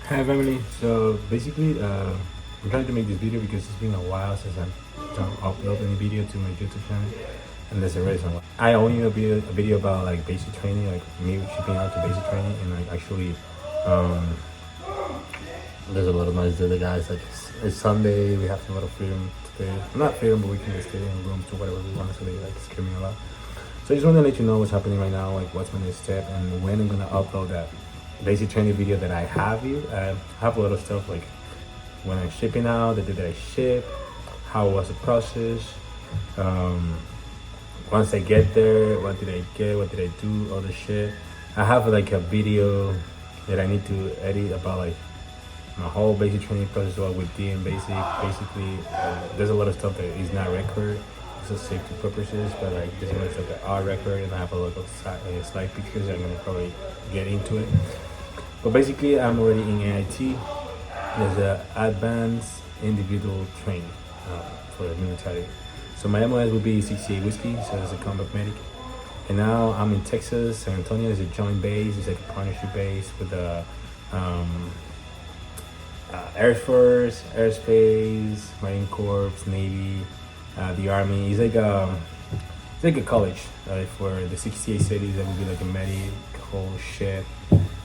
Hi family. So basically, I'm trying to make this video because it's been a while since I've done upload any video to my YouTube channel, and there's a reason why. I owe you a video about like basic training, like me shipping out to basic training, and like actually, um, there's a lot of noise there, the guys. Like it's Sunday, we have a lot of freedom today. Not freedom, but we can just stay in the room to whatever we want. So they like screaming a lot. So I just want to let you know what's happening right now, like what's my next step, and when I'm gonna upload that basic training video that I have you. I have a lot of stuff like when I'm shipping out, the day that I ship, how was the process, once I get there, what did I get, what did I do, all the shit. I have like a video that I need to edit about like my whole basic training process, what we did in basic. Basically, there's a lot of stuff that is not record, for safety purposes, but like there's a lot of stuff that are record, and I have a lot of slide pictures. I'm gonna probably get into it. But basically, I'm already in AIT. There's a advanced individual training for the military. So my MOS would be 68 Whiskey, so it's a combat medic. And now I'm in Texas, San Antonio. It's a joint base. It's like a partnership base with the Air Force, Airspace, Marine Corps, Navy, the Army. It's like a college for the 68 cities. That would be like a medical shit.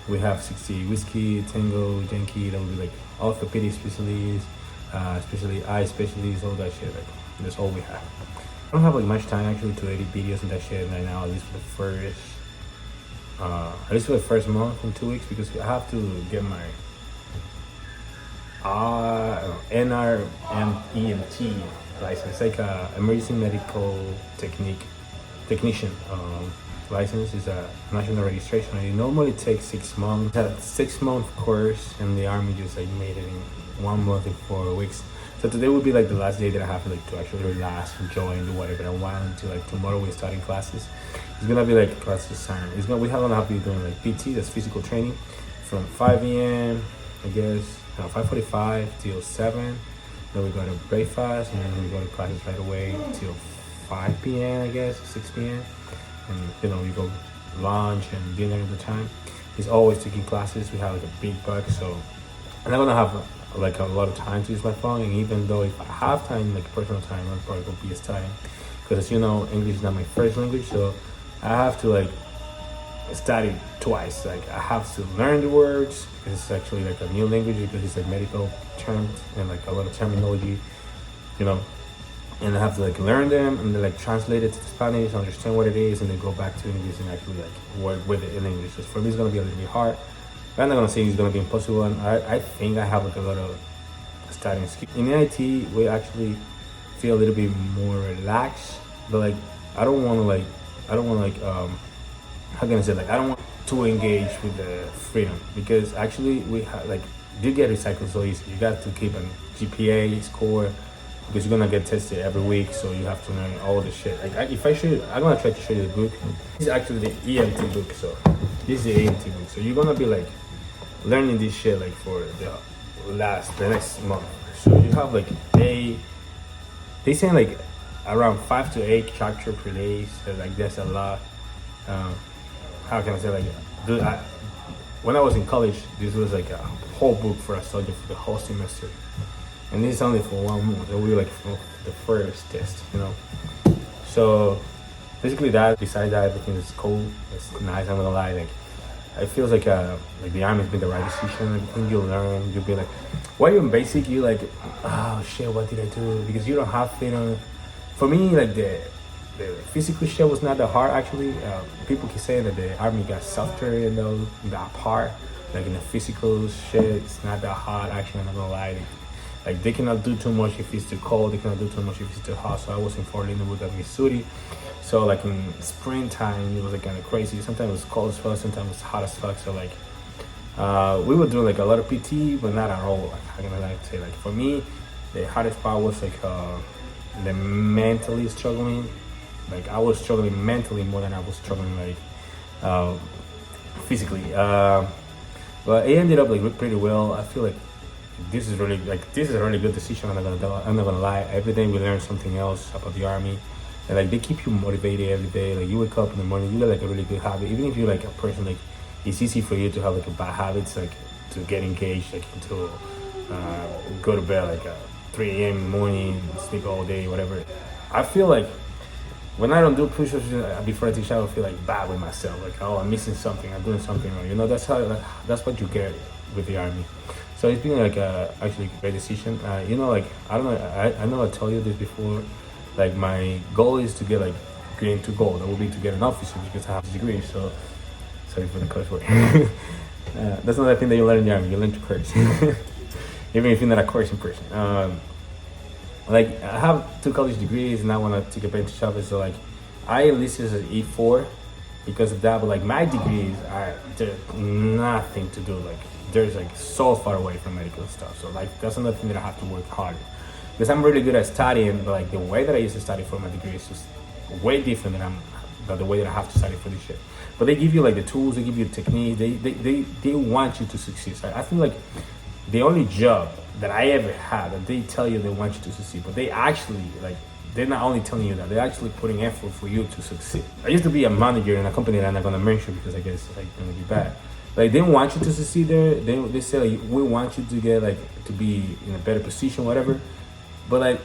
We have 68 Whiskey, Tango, Yankee. That would be like orthopedic specialties, especially eye specialties, all that shit. Like that's all we have. I don't have like much time actually to edit videos and that shit right now. At least for the first month and 2 weeks, because I have to get my NRMEMT license, like a emergency medical technician license. Is a national registration. It normally takes 6 months. It's a 6-month course, and the army just like made it in 1 month and 4 weeks. So today will be like the last day that I have to actually relax, enjoy, and do whatever I want until like tomorrow we're starting classes. It's gonna be like classes time. We're gonna have to be doing like PT, that's physical training, from 5 a.m. I guess 5:45 till 7. Then we go to breakfast, and then we go to classes right away till 5 p.m. I guess 6 p.m. And we go lunch and dinner at the time. He's always taking classes. We have like a big bug, so I'm not gonna have like a lot of time to use my phone. And even though if I have time, like personal time, I'm probably gonna be studying, because as you know, English is not my first language, so I have to like study twice. Like I have to learn the words, because it's actually like a new language, because it's like medical terms and like a lot of terminology, and I have to like learn them and then like translate it to Spanish, understand what it is, and then go back to English and actually like work with it in English. So for me, it's gonna be a little bit hard. But I'm not gonna say it's gonna be impossible. And I think I have like a lot of studying skills. In AIT, we actually feel a little bit more relaxed, but like I don't want to how can I say, like I don't want to engage with the freedom, because actually we have like you get recycled so easy. You got to keep a GPA score, because you're gonna get tested every week, so you have to learn all the shit. Like I'm gonna try to show you the book. This is actually the EMT book, so this is the AMT book. So you're gonna be like learning this shit like for the next month. So you have like they say like around 5 to 8 chapters per day. So like that's a lot. How can I say, like, dude, when I was in college, this was like a whole book for a subject for the whole semester. And this is only for 1 month. So we were like for the first test, So basically that, besides that, everything is cool. It's nice, I'm gonna lie. Like it feels like the army's been the right decision. Everything you learn, you'll be like, while you're in basic, you like, oh shit, what did I do? Because you don't have freedom. For me, like the physical shit was not that hard actually. People keep saying that the army got softer, that part. Like in the physical shit, it's not that hard actually. I'm not gonna lie. Like they cannot do too much if it's too cold. They cannot do too much if it's too hot. So I was in Fort Leonard, Missouri. So like in springtime, it was like kind of crazy. Sometimes it was cold as fuck. Sometimes it was hot as fuck. So like we were doing like a lot of PT, but not at all. Like how can I say? Like for me, the hardest part was like the mentally struggling. Like I was struggling mentally more than I was struggling like physically. But it ended up like pretty well. I feel like this is a really good decision. I'm not gonna lie. Every day we learn something else about the army, and like they keep you motivated every day. Like you wake up in the morning, you got like a really good habit. Even if you're like a person, like it's easy for you to have like a bad habits. Like to get engaged, like until go to bed like 3 a.m. in the morning, sleep all day, whatever. I feel like when I don't do push-ups before I take a shower, I feel like bad with myself. Like, oh, I'm missing something. I'm doing something wrong. You know, that's how. Like, that's what you get with the army. So it's been like actually a great decision. You know, like I don't know. I know I told you this before. Like my goal is to get like green to gold. That would be to get an officer because I have a degree. So sorry for the curse word. That's another thing that you learn in the army. You learn to curse, even if you're not a cursing person. Like I have 2 college degrees and I want to take advantage of it. So like I enlisted as an E4 because of that. But like my degrees are there's nothing to do. Like there's like so far away from medical stuff. So like that's another thing that I have to work harder. Because I'm really good at studying, but like the way that I used to study for my degree is just way different than the way that I have to study for this shit. But they give you like the tools, they give you the techniques, they want you to succeed. So I feel like the only job that I ever had that they tell you they want you to succeed, but they actually like they're not only telling you that, they're actually putting effort for you to succeed. I used to be a manager in a company that I'm not gonna mention because I guess like gonna be bad. Like they want you to succeed there. They say like we want you to get like to be in a better position, whatever. But like,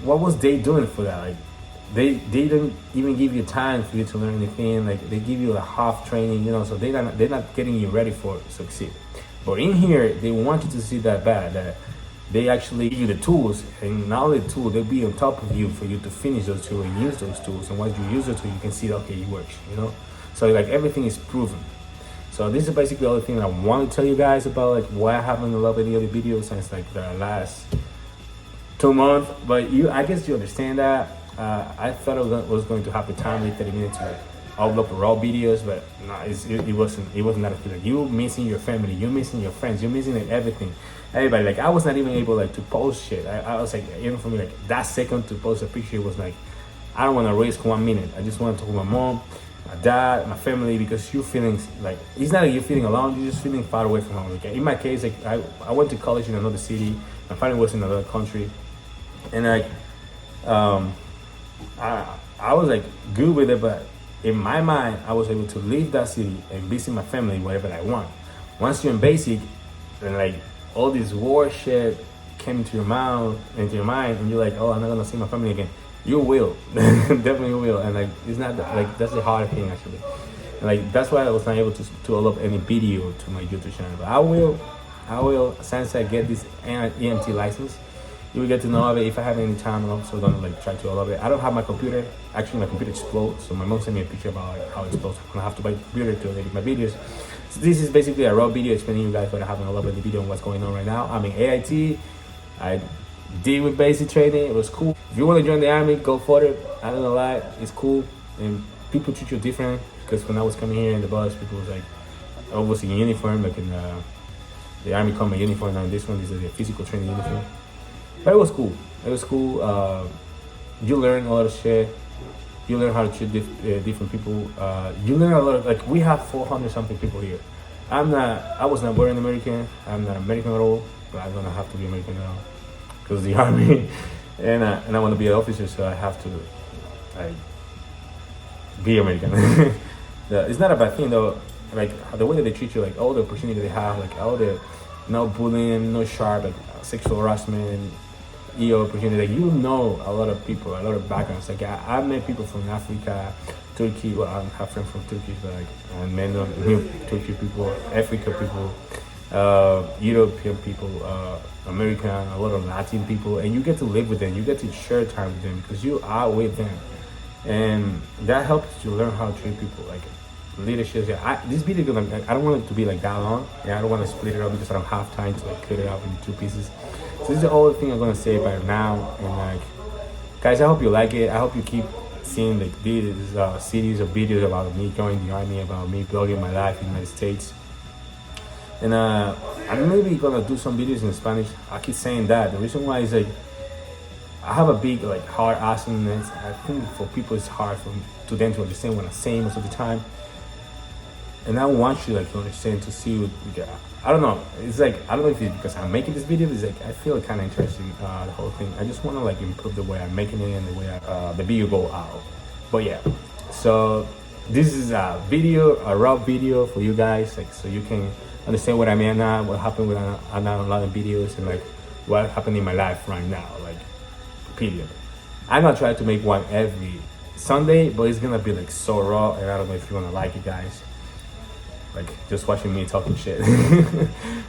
what was they doing for that? Like, they didn't even give you time for you to learn anything. Like they give you a half training, you know. So they're not getting you ready for succeed. But in here, they want you to see that bad that they actually give you the tools, and not only the tool, they'll be on top of you for you to finish those tools and use those tools. And once you use those tools, you can see that okay, it works, you know. So like everything is proven. So this is basically all the thing that I want to tell you guys about, like why I haven't uploaded any other videos since like the last 2 months. But I guess you understand that. I thought it was going to have the time 30 minutes to like upload raw videos, but no, it wasn't that feel. Like you missing your family, you missing your friends, you missing like everything, everybody. Like I was not even able like to post shit. I was like, even for me, like that second to post a picture was like, I don't want to risk 1 minute. I just want to talk with my mom, my dad, my family, because you're feeling like it's not like you're feeling alone. You're just feeling far away from home. Like in my case, like I went to college in another city. My family was in another country, and like I was like good with it, but in my mind, I was able to leave that city and visit my family wherever I want. Once you're in basic, and like all this war shit came into your mind, and you're like, oh, I'm not gonna see my family again. You will, definitely you will, and like it's not that, like that's the hard thing actually. And like that's why I was not able to upload any video to my YouTube channel. But I will since I get this EMT license. You will get to know of it. If I have any time, I'm also gonna like try to upload it. I don't have my computer. Actually, my computer explodes. So my mom sent me a picture about like, how it explodes. I'm gonna have to buy a computer to edit my videos. So this is basically a raw video explaining you guys what I have a little bit of the video and what's going on right now. I'm in AIT. I did with basic training. It was cool. If you want to join the army, go for it. I don't know lie. It's cool. And people treat you different. Because when I was coming here in the bus, people was like, I was in uniform, like in the army come in uniform. Now this one is a physical training uniform. But it was cool. It was cool. You learn a lot of shit. You learn how to treat different people. You learn a lot of, like, we have 400 something people here. I was not born American. I'm not American at all, but I'm gonna have to be American now because of the army. and I want to be an officer, so I have to like be American. It's not a bad thing though. Like the way that they treat you, like all the opportunity they have, like all the no bullying, no sharp, like sexual harassment, EO opportunity. Like you know a lot of people, a lot of backgrounds. Like I met people from Africa, Turkey. Well, I have friends from Turkey, but like I met new Turkey people, Africa people, European people, American, a lot of Latin people, and you get to live with them. You get to share time with them because you are with them, and that helps you learn how to treat people. Like leadership. Yeah, this video I don't want it to be like that long. Yeah, I don't want to split it up because I don't have time to like cut it up into 2 pieces. So this is the only thing I'm gonna say right now. And like, guys, I hope you like it. I hope you keep seeing like these series of videos about me joining the army, about me building my life in the United States. And I'm maybe gonna do some videos in Spanish. I keep saying that. The reason why is like I have a big like hard accent. I think for people it's hard to them to understand what I'm saying most of the time. And I want you like to understand, to see what you get. I don't know. It's like I don't know if it's because I'm making this video. It's like I feel kind of interesting the whole thing. I just want to like improve the way I'm making it and the way the video go out. But yeah, so this is a video, a raw video for you guys, like so you can understand what I mean now, what happened with a lot of videos, and like what happened in my life right now, like period. I'm gonna try to make one every Sunday, but it's gonna be like so raw, and I don't know if you're gonna like it, guys. Like just watching me talking shit,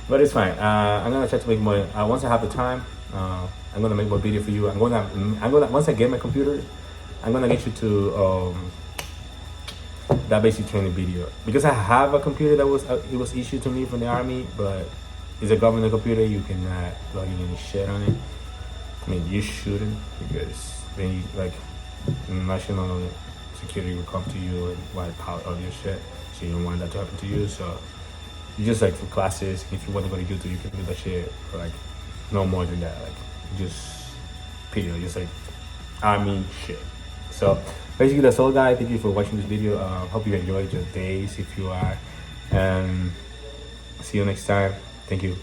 but it's fine. I'm gonna try to make more. Once I have the time, I'm gonna make more video for you. I'm gonna once I get my computer, I'm gonna get you to that basic training video, because I have a computer that was it was issued to me from the army, but it's a government computer. You cannot log in any shit on it. I mean, you shouldn't, because then you like national security will come to you and wipe out all your shit. So you don't want that to happen to you. So you just like for classes, if you want to go to YouTube, you can do that shit for like no more than that. Like just period, just like army shit. So basically that's all, guys. Thank you for watching this video. Hope you enjoyed your days if you are, and see you next time. Thank you.